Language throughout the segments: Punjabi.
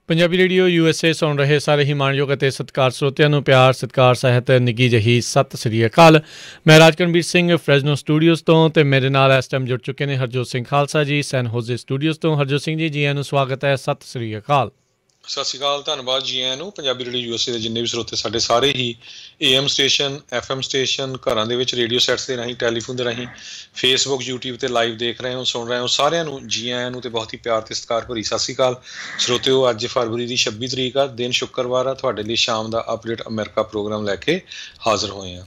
ਪੰਜਾਬੀ ਰੇਡੀਓ USA ਸੁਣ ਰਹੇ ਸਾਰੇ ਹੀ ਮਾਣਯੋਗ ਅਤੇ ਸਤਿਕਾਰ ਸਰੋਤਿਆਂ ਨੂੰ ਪਿਆਰ ਸਤਿਕਾਰ ਸਹਿਤ ਨਿੱਘੀ ਜਿਹੀ ਸਤਿ ਸ੍ਰੀ ਅਕਾਲ। ਮੈਂ ਰਾਜਕਰਨਵੀਰ ਸਿੰਘ ਫਰੈਜ਼ਨੋ ਸਟੂਡੀਓਜ਼ ਤੋਂ ਅਤੇ ਮੇਰੇ ਨਾਲ ਇਸ ਟਾਈਮ ਜੁੜ ਚੁੱਕੇ ਨੇ ਹਰਜੋਤ ਸਿੰਘ ਖਾਲਸਾ ਜੀ ਸੈਨ ਹੋਜ਼ੇ ਸਟੂਡੀਓਜ਼ ਤੋਂ। ਹਰਜੋਤ ਸਿੰਘ ਜੀ ਆਇਆਂ ਨੂੰ ਸਵਾਗਤ ਹੈ। ਸਤਿ ਸ੍ਰੀ ਅਕਾਲ। ਸਤਿ ਸ਼੍ਰੀ ਅਕਾਲ, ਧੰਨਵਾਦ ਜੀ ਆਇਆਂ ਨੂੰ। ਪੰਜਾਬੀ ਰੇਡੀਓ USA ਦੇ ਜਿੰਨੇ ਵੀ ਸਰੋਤੇ ਸਾਡੇ ਸਾਰੇ ਹੀ AM ਸਟੇਸ਼ਨ, FM ਸਟੇਸ਼ਨ, ਘਰਾਂ ਦੇ ਵਿੱਚ ਰੇਡੀਓ ਸੈਟਸ ਦੇ ਰਾਹੀਂ, ਟੈਲੀਫੋਨ ਦੇ ਰਾਹੀਂ, ਫੇਸਬੁੱਕ, YouTube 'ਤੇ ਲਾਈਵ ਦੇਖ ਰਹੇ ਹੋ, ਸੁਣ ਰਹੇ ਹੋ, ਸਾਰਿਆਂ ਨੂੰ ਜੀ ਆਇਆਂ ਨੂੰ ਅਤੇ ਬਹੁਤ ਹੀ ਪਿਆਰ ਅਤੇ ਸਤਿਕਾਰ ਭਰੀ ਸਤਿ ਸ਼੍ਰੀ ਅਕਾਲ। ਸਰੋਤਿਓ, ਅੱਜ ਫਰਵਰੀ ਦੀ 26 ਤਰੀਕ ਆ, ਦਿਨ ਸ਼ੁੱਕਰਵਾਰ ਆ। ਤੁਹਾਡੇ ਲਈ ਸ਼ਾਮ ਦਾ ਅਪਡੇਟ ਅਮਰੀਕਾ ਪ੍ਰੋਗਰਾਮ ਲੈ ਕੇ ਹਾਜ਼ਰ ਹੋਏ ਹਾਂ।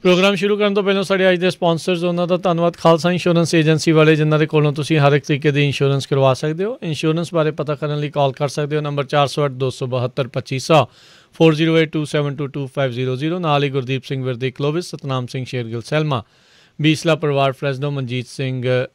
ਪ੍ਰੋਗਰਾਮ ਸ਼ੁਰੂ ਕਰਨ ਤੋਂ ਪਹਿਲਾਂ ਸਾਡੇ ਅੱਜ ਦੇ ਸਪਾਂਸਰਸ, ਉਹਨਾਂ ਦਾ ਧੰਨਵਾਦ। ਖਾਲਸਾ ਇੰਸ਼ੋਰੈਂਸ ਏਜੰਸੀ ਵਾਲੇ, ਜਿਨ੍ਹਾਂ ਦੇ ਕੋਲੋਂ ਤੁਸੀਂ ਹਰ ਇੱਕ ਤਰੀਕੇ ਦੀ ਇੰਸ਼ੋਰੈਂਸ ਕਰਵਾ ਸਕਦੇ ਹੋ। ਇੰਸ਼ੋਰੈਂਸ ਬਾਰੇ ਪਤਾ ਕਰਨ ਲਈ ਕਾਲ ਕਰ ਸਕਦੇ ਹੋ ਨੰਬਰ 408-272-2500 4082722500। ਨਾਲ ਹੀ ਗੁਰਦੀਪ ਸਿੰਘ ਵਿਰਦੀ ਕਲੋਵਿਸ, ਸਤਨਾਮ ਸਿੰਘ ਸ਼ੇਰਗਿਲ ਸੈਲਮਾ, ਬੀਸਲਾ ਪਰਿਵਾਰ Fresno, Manjit Singh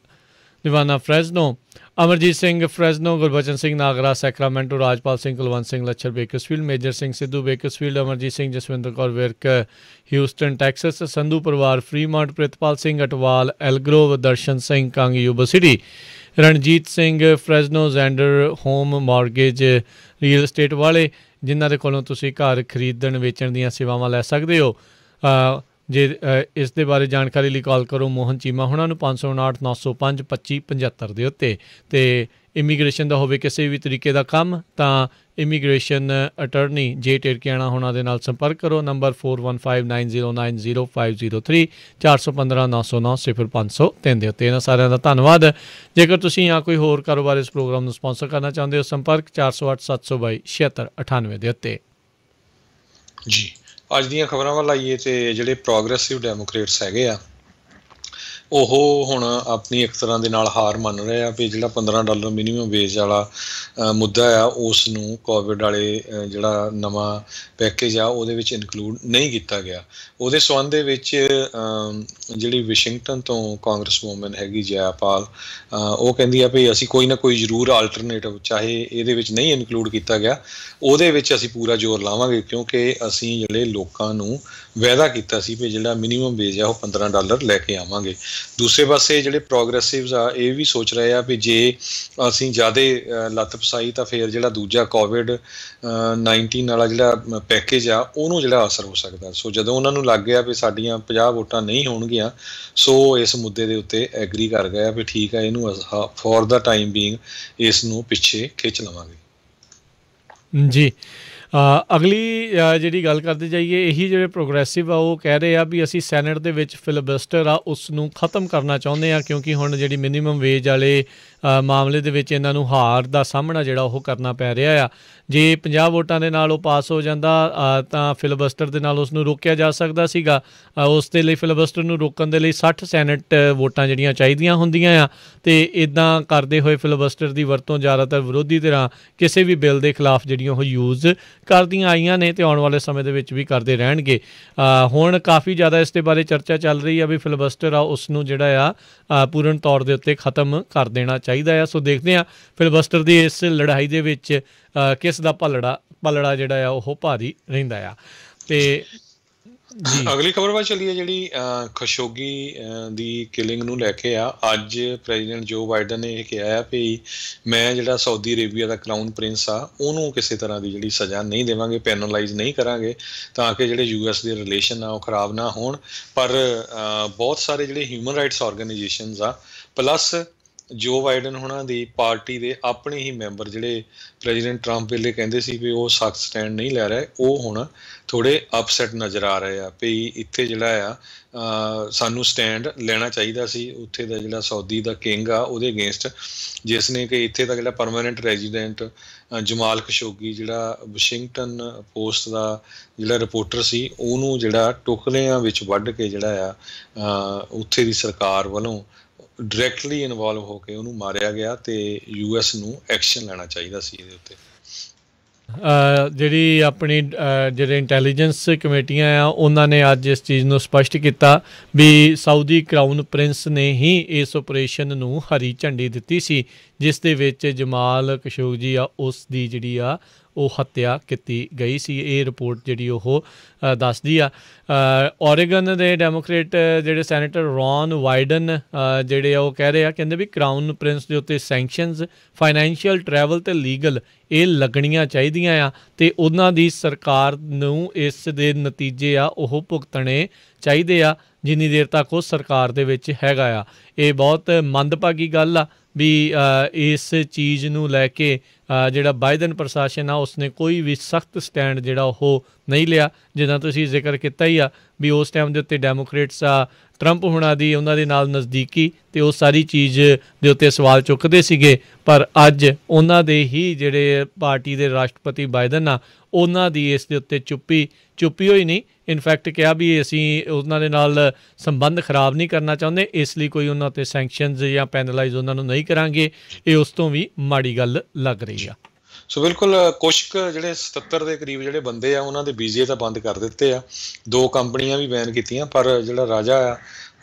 Nivana Fresno, Amarjit Singh Fresno, Gurbachan Singh Nagra Sacramento, Rajpal Singh Kulwant Singh Lachhar Bakersfield, Major Singh Sidhu Bakersfield, Amarjit Singh Jaswinder Kaur Virk Houston Texas, Sandhu ਪਰਿਵਾਰ Fremont, Pritpal Singh Atwal Elk Grove, Darshan Singh Kang Yuba City, Ranjit Singh Fresno, Zander home mortgage real estate ਵਾਲੇ, ਜਿਨ੍ਹਾਂ ਦੇ ਕੋਲੋਂ ਤੁਸੀਂ ਘਰ ਖਰੀਦਣ ਵੇਚਣ ਦੀਆਂ ਸੇਵਾਵਾਂ ਲੈ ਸਕਦੇ ਹੋ। ਜੇ ਇਸ ਦੇ ਬਾਰੇ ਜਾਣਕਾਰੀ ਲਈ ਕਾਲ ਕਰੋ ਮੋਹਨ ਚੀਮਾ ਹੁਣਾਂ ਨੂੰ 559-905-2575 ਦੇ ਉੱਤੇ। ਅਤੇ ਇਮੀਗ੍ਰੇਸ਼ਨ ਦਾ ਹੋਵੇ ਕਿਸੇ ਵੀ ਤਰੀਕੇ ਦਾ ਕੰਮ ਤਾਂ ਇਮੀਗ੍ਰੇਸ਼ਨ ਅਟਰਨੀ ਜੇ ਟਿਰਕਿਆਣਾ ਹੁਣਾਂ ਦੇ ਨਾਲ ਸੰਪਰਕ ਕਰੋ ਨੰਬਰ 4159090503 415-909-0503 ਦੇ ਉੱਤੇ। ਇਹਨਾਂ ਸਾਰਿਆਂ ਦਾ ਧੰਨਵਾਦ। ਜੇਕਰ ਤੁਸੀਂ ਜਾਂ ਕੋਈ ਹੋਰ ਕਾਰੋਬਾਰ ਇਸ ਪ੍ਰੋਗਰਾਮ ਨੂੰ ਸਪਾਂਸਰ ਕਰਨਾ ਚਾਹੁੰਦੇ ਹੋ, ਸੰਪਰਕ 408-722-7698 ਦੇ ਉੱਤੇ। ਜੀ, ਅੱਜ ਦੀਆਂ ਖਬਰਾਂ ਵੱਲ ਆਈਏ ਤੇ ਜਿਹੜੇ ਪ੍ਰੋਗਰੈਸਿਵ ਡੈਮੋਕ੍ਰੇਟਸ ਹੈਗੇ ਆ, ਉਹ ਹੁਣ ਆਪਣੀ ਇੱਕ ਤਰ੍ਹਾਂ ਦੇ ਨਾਲ ਹਾਰ ਮੰਨ ਰਹੇ ਆ ਵੀ ਜਿਹੜਾ $15 ਮਿਨੀਮਮ ਵੇਜ ਵਾਲਾ ਮੁੱਦਾ ਆ, ਉਸ ਨੂੰ ਕੋਵਿਡ ਵਾਲੇ ਜਿਹੜਾ ਨਵਾਂ ਪੈਕੇਜ ਆ ਉਹਦੇ ਵਿੱਚ ਇਨਕਲੂਡ ਨਹੀਂ ਕੀਤਾ ਗਿਆ। ਉਹਦੇ ਸੰਬੰਧ ਦੇ ਵਿੱਚ ਜਿਹੜੀ ਵਾਸ਼ਿੰਗਟਨ ਤੋਂ ਕਾਂਗਰਸ ਵੂਮਨ ਹੈਗੀ ਜੈਪਾਲ, ਉਹ ਕਹਿੰਦੀ ਆ ਵੀ ਅਸੀਂ ਕੋਈ ਨਾ ਕੋਈ ਜ਼ਰੂਰ ਆਲਟਰਨੇਟਿਵ, ਚਾਹੇ ਇਹਦੇ ਵਿੱਚ ਨਹੀਂ ਇਨਕਲੂਡ ਕੀਤਾ ਗਿਆ, ਉਹਦੇ ਵਿੱਚ ਅਸੀਂ ਪੂਰਾ ਜ਼ੋਰ ਲਾਵਾਂਗੇ, ਕਿਉਂਕਿ ਅਸੀਂ ਜਿਹੜੇ ਲੋਕਾਂ ਨੂੰ ਵਾਅਦਾ ਕੀਤਾ ਸੀ ਵੀ ਜਿਹੜਾ ਮਿਨੀਮਮ ਵੇਜ ਆ ਉਹ $15 ਲੈ ਕੇ ਆਵਾਂਗੇ। ਦੂਸਰੇ ਪਾਸੇ ਜਿਹੜੇ ਪ੍ਰੋਗਰੈਸਿਵਸ ਆ ਇਹ ਵੀ ਸੋਚ ਰਹੇ ਆ ਵੀ ਜੇ ਅਸੀਂ ਜ਼ਿਆਦਾ ਲੱਤ ਫਸਾਈ ਤਾਂ ਫਿਰ ਜਿਹੜਾ ਦੂਜਾ COVID-19 ਵਾਲਾ ਜਿਹੜਾ ਪੈਕੇਜ ਆ ਉਹਨੂੰ ਜਿਹੜਾ ਅਸਰ ਹੋ ਸਕਦਾ। ਸੋ ਜਦੋਂ ਉਹਨਾਂ ਨੂੰ ਲੱਗ ਗਿਆ ਵੀ ਸਾਡੀਆਂ 50 ਵੋਟਾਂ ਨਹੀਂ ਹੋਣਗੀਆਂ, ਸੋ ਇਸ ਮੁੱਦੇ ਦੇ ਉੱਤੇ ਐਗਰੀ ਕਰ ਗਏ ਵੀ ਠੀਕ ਆ, ਇਹਨੂੰ ਫੋਰ ਦਾ ਟਾਈਮ ਬੀਇੰਗ ਇਸ ਨੂੰ ਪਿੱਛੇ ਖਿੱਚ ਲਵਾਂਗੇ। ਜੀ, ਅਗਲੀ ਜਿਹੜੀ ਗੱਲ ਕਰਦੇ ਜਾਈਏ, ਇਹੀ ਜਿਹੜੇ ਪ੍ਰੋਗਰੈਸਿਵ ਆ ਉਹ ਕਹਿ ਰਹੇ ਆ ਵੀ ਅਸੀਂ ਸੈਨੇਟ ਦੇ ਵਿੱਚ ਫਿਲਬਸਟਰ ਆ ਉਸ ਨੂੰ ਖ਼ਤਮ ਕਰਨਾ ਚਾਹੁੰਦੇ ਹਾਂ, ਕਿਉਂਕਿ ਹੁਣ ਜਿਹੜੀ ਮਿਨੀਮਮ ਵੇਜ ਵਾਲੇ ਮਾਮਲੇ ਦੇ ਵਿੱਚ ਇਹਨਾਂ ਨੂੰ ਹਾਰ ਦਾ ਸਾਹਮਣਾ ਜਿਹੜਾ ਉਹ ਕਰਨਾ ਪੈ ਰਿਹਾ ਆ। ਜੇ 50 ਵੋਟਾਂ ਦੇ ਨਾਲ ਉਹ ਪਾਸ ਹੋ ਜਾਂਦਾ ਤਾਂ ਫਿਲਬਸਟਰ ਦੇ ਨਾਲ ਉਸ ਨੂੰ ਰੋਕਿਆ ਜਾ ਸਕਦਾ ਸੀਗਾ। ਉਸ ਦੇ ਲਈ ਫਿਲਬਸਟਰ ਨੂੰ ਰੋਕਣ ਦੇ ਲਈ 60 ਸੈਨੇਟ ਵੋਟਾਂ ਜਿਹੜੀਆਂ ਚਾਹੀਦੀਆਂ ਹੁੰਦੀਆਂ ਆ, ਅਤੇ ਇੱਦਾਂ ਕਰਦੇ ਹੋਏ ਫਿਲਬਸਟਰ ਦੀ ਵਰਤੋਂ ਜ਼ਿਆਦਾਤਰ ਵਿਰੋਧੀ ਧਿਰਾਂ ਕਿਸੇ ਵੀ ਬਿੱਲ ਦੇ ਖਿਲਾਫ ਜਿਹੜੀਆਂ ਉਹ ਯੂਜ਼ ਕਰਦੀਆਂ ਆਈਆਂ ਨੇ ਅਤੇ ਆਉਣ ਵਾਲੇ ਸਮੇਂ ਦੇ ਵਿੱਚ ਵੀ ਕਰਦੇ ਰਹਿਣਗੇ। ਹੁਣ ਕਾਫੀ ਜ਼ਿਆਦਾ ਇਸ ਦੇ ਬਾਰੇ ਚਰਚਾ ਚੱਲ ਰਹੀ ਆ ਵੀ ਫਿਲਬਸਟਰ ਆ ਉਸ ਨੂੰ ਜਿਹੜਾ ਆ ਪੂਰਨ ਤੌਰ ਦੇ ਉੱਤੇ ਖ਼ਤਮ ਕਰ ਦੇਣਾ ਚਾਹੀਦਾ ਆ। ਸੋ ਦੇਖਦੇ ਹਾਂ ਫਿਲਬਸਟਰ ਦੀ ਇਸ ਲੜਾਈ ਦੇ ਵਿੱਚ ਕਿਸ ਦਾ ਪਲੜਾ ਜਿਹੜਾ ਆ ਉਹ ਭਾਰੀ ਰਹਿੰਦਾ ਆ। ਅਤੇ ਅਗਲੀ ਖਬਰ ਵੱਲ ਚੱਲੀਏ, ਜਿਹੜੀ ਖਸ਼ੋਗੀ ਦੀ ਕਿਲਿੰਗ ਨੂੰ ਲੈ ਕੇ ਆ। ਅੱਜ ਪ੍ਰੈਜ਼ੀਡੈਂਟ ਜੋ ਬਾਈਡਨ ਨੇ ਇਹ ਕਿਹਾ ਆ ਵੀ ਮੈਂ ਜਿਹੜਾ ਸਾਊਦੀ ਅਰੇਬੀਆ ਦਾ ਕਰਾਊਨ ਪ੍ਰਿੰਸ ਆ ਉਹਨੂੰ ਕਿਸੇ ਤਰ੍ਹਾਂ ਦੀ ਜਿਹੜੀ ਸਜ਼ਾ ਨਹੀਂ ਦੇਵਾਂਗੇ, ਪੈਨਲਾਈਜ਼ ਨਹੀਂ ਕਰਾਂਗੇ, ਤਾਂ ਕਿ ਜਿਹੜੇ US ਦੇ ਰਿਲੇਸ਼ਨ ਆ ਉਹ ਖਰਾਬ ਨਾ ਹੋਣ। ਪਰ ਬਹੁਤ ਸਾਰੇ ਜਿਹੜੇ ਹਿਊਮਨ ਰਾਈਟਸ ਆਰਗੇਨਾਈਜੇਸ਼ਨਸ ਆ, ਪਲੱਸ ਜੋ ਬਾਈਡਨ ਹੁਣਾਂ ਦੀ ਪਾਰਟੀ ਦੇ ਆਪਣੇ ਹੀ ਮੈਂਬਰ ਜਿਹੜੇ ਪ੍ਰੈਜ਼ੀਡੈਂਟ ਟਰੰਪ ਵੇਲੇ ਕਹਿੰਦੇ ਸੀ ਵੀ ਉਹ ਸਖਤ ਸਟੈਂਡ ਨਹੀਂ ਲੈ ਰਹੇ, ਉਹ ਹੁਣ ਥੋੜ੍ਹੇ ਅਪਸੈਟ ਨਜ਼ਰ ਆ ਰਹੇ ਆ ਵੀ ਇੱਥੇ ਜਿਹੜਾ ਆ ਸਾਨੂੰ ਸਟੈਂਡ ਲੈਣਾ ਚਾਹੀਦਾ ਸੀ ਉੱਥੇ ਦਾ ਜਿਹੜਾ ਸਾਊਦੀ ਦਾ ਕਿੰਗ ਆ ਉਹਦੇ ਅਗੇਂਸਟ, ਜਿਸ ਨੇ ਕਿ ਇੱਥੇ ਦਾ ਜਿਹੜਾ ਪਰਮਾਨੈਂਟ ਰੈਜ਼ੀਡੈਂਟ ਜਮਾਲ ਖਸ਼ੋਗੀ, ਜਿਹੜਾ ਵਾਸ਼ਿੰਗਟਨ ਪੋਸਟ ਦਾ ਜਿਹੜਾ ਰਿਪੋਰਟਰ ਸੀ, ਉਹਨੂੰ ਜਿਹੜਾ ਟੁਕੜਿਆਂ ਵਿੱਚ ਵੱਢ ਕੇ ਜਿਹੜਾ ਆ ਉੱਥੇ ਦੀ ਸਰਕਾਰ ਵੱਲੋਂ ਡਾਇਰੈਕਟਲੀ ਇਨਵੋਲਵ ਹੋ ਕੇ ਉਹਨੂੰ ਮਾਰਿਆ ਗਿਆ, ਅਤੇ US ਨੂੰ ਐਕਸ਼ਨ ਲੈਣਾ ਚਾਹੀਦਾ ਸੀ ਇਹਦੇ ਉੱਤੇ। ਜਿਹੜੀ ਆਪਣੀ ਜਿਹੜੇ ਇੰਟੈਲੀਜੈਂਸ ਕਮੇਟੀਆਂ ਆ ਉਹਨਾਂ ਨੇ ਅੱਜ ਇਸ ਚੀਜ਼ ਨੂੰ ਸਪਸ਼ਟ ਕੀਤਾ ਵੀ ਸਾਊਦੀ ਕਰਾਊਨ ਪ੍ਰਿੰਸ ਨੇ ਹੀ ਇਸ ਓਪਰੇਸ਼ਨ ਨੂੰ ਹਰੀ ਝੰਡੀ ਦਿੱਤੀ ਸੀ, ਜਿਸ ਦੇ ਵਿੱਚ ਜਮਾਲ ਖਸ਼ੋਗੀ ਆ ਉਸ ਦੀ ਜਿਹੜੀ ਆ ਉਹ ਹੱਤਿਆ ਕੀਤੀ ਗਈ ਸੀ। ਇਹ ਰਿਪੋਰਟ ਜਿਹੜੀ ਉਹ ਦੱਸਦੀ ਆ। ਓਰੇਗਨ ਦੇ ਡੈਮੋਕ੍ਰੇਟ ਜਿਹੜੇ ਸੈਨੇਟਰ ਰੌਨ ਵਾਈਡਨ ਜਿਹੜੇ ਆ ਉਹ ਕਹਿ ਰਹੇ ਆ, ਕਹਿੰਦੇ ਵੀ ਕਰਾਊਨ ਪ੍ਰਿੰਸ ਦੇ ਉੱਤੇ ਸੈਂਕਸ਼ਨਸ, ਫਾਈਨੈਂਸ਼ੀਅਲ, ਟਰੈਵਲ ਅਤੇ ਲੀਗਲ ਇਹ ਲੱਗਣੀਆਂ ਚਾਹੀਦੀਆਂ ਆ ਅਤੇ ਉਹਨਾਂ ਦੀ ਸਰਕਾਰ ਨੂੰ ਇਸ ਦੇ ਨਤੀਜੇ ਆ ਉਹ ਭੁਗਤਣੇ ਚਾਹੀਦੇ ਆ ਜਿੰਨੀ ਦੇਰ ਤੱਕ ਉਹ ਸਰਕਾਰ ਦੇ ਵਿੱਚ ਹੈਗਾ ਆ। ਇਹ ਬਹੁਤ ਮੰਦਭਾਗੀ ਗੱਲ ਆ ਵੀ ਇਸ ਚੀਜ਼ ਨੂੰ ਲੈ ਕੇ ਜਿਹੜਾ ਬਾਈਡਨ ਪ੍ਰਸ਼ਾਸਨ ਆ ਉਸਨੇ ਕੋਈ ਵੀ ਸਖਤ ਸਟੈਂਡ ਜਿਹੜਾ ਉਹ ਨਹੀਂ ਲਿਆ। ਜਿੱਦਾਂ ਤੁਸੀਂ ਜ਼ਿਕਰ ਕੀਤਾ ਹੀ ਆ ਵੀ ਉਸ ਟਾਈਮ ਦੇ ਉੱਤੇ ਡੈਮੋਕ੍ਰੇਟਸ ਆ ਟਰੰਪ ਹੁਣਾਂ ਦੀ ਉਹਨਾਂ ਦੇ ਨਾਲ ਨਜ਼ਦੀਕੀ ਅਤੇ ਉਹ ਸਾਰੀ ਚੀਜ਼ ਦੇ ਉੱਤੇ ਸਵਾਲ ਚੁੱਕਦੇ ਸੀਗੇ, ਪਰ ਅੱਜ ਉਹਨਾਂ ਦੇ ਹੀ ਜਿਹੜੇ ਪਾਰਟੀ ਦੇ ਰਾਸ਼ਟਰਪਤੀ ਬਾਈਡਨ ਆ ਉਹਨਾਂ ਦੀ ਇਸ ਦੇ ਉੱਤੇ ਚੁੱਪੀ ਹੋਈ ਨਹੀਂ। ਇਨਫੈਕਟ ਕਿਹਾ ਵੀ ਅਸੀਂ ਉਹਨਾਂ ਦੇ ਨਾਲ ਸੰਬੰਧ ਖਰਾਬ ਨਹੀਂ ਕਰਨਾ ਚਾਹੁੰਦੇ, ਇਸ ਲਈ ਕੋਈ ਉਹਨਾਂ 'ਤੇ ਸੈਂਕਸ਼ਨਜ਼ ਜਾਂ ਪੈਨਲਾਈਜ਼ ਉਹਨਾਂ ਨੂੰ ਨਹੀਂ ਕਰਾਂਗੇ। ਇਹ ਉਸ ਤੋਂ ਵੀ ਮਾੜੀ ਗੱਲ ਲੱਗ ਰਹੀ ਆ। ਸੋ ਬਿਲਕੁਲ ਕੁਛ ਕੁ ਜਿਹੜੇ 77 ਦੇ ਕਰੀਬ ਜਿਹੜੇ ਬੰਦੇ ਆ ਉਹਨਾਂ ਦੇ ਵੀਜ਼ੇ ਤਾਂ ਬੰਦ ਕਰ ਦਿੱਤੇ ਆ, 2 ਕੰਪਨੀਆਂ ਵੀ ਬੈਨ ਕੀਤੀਆਂ, ਪਰ ਜਿਹੜਾ ਰਾਜਾ ਆ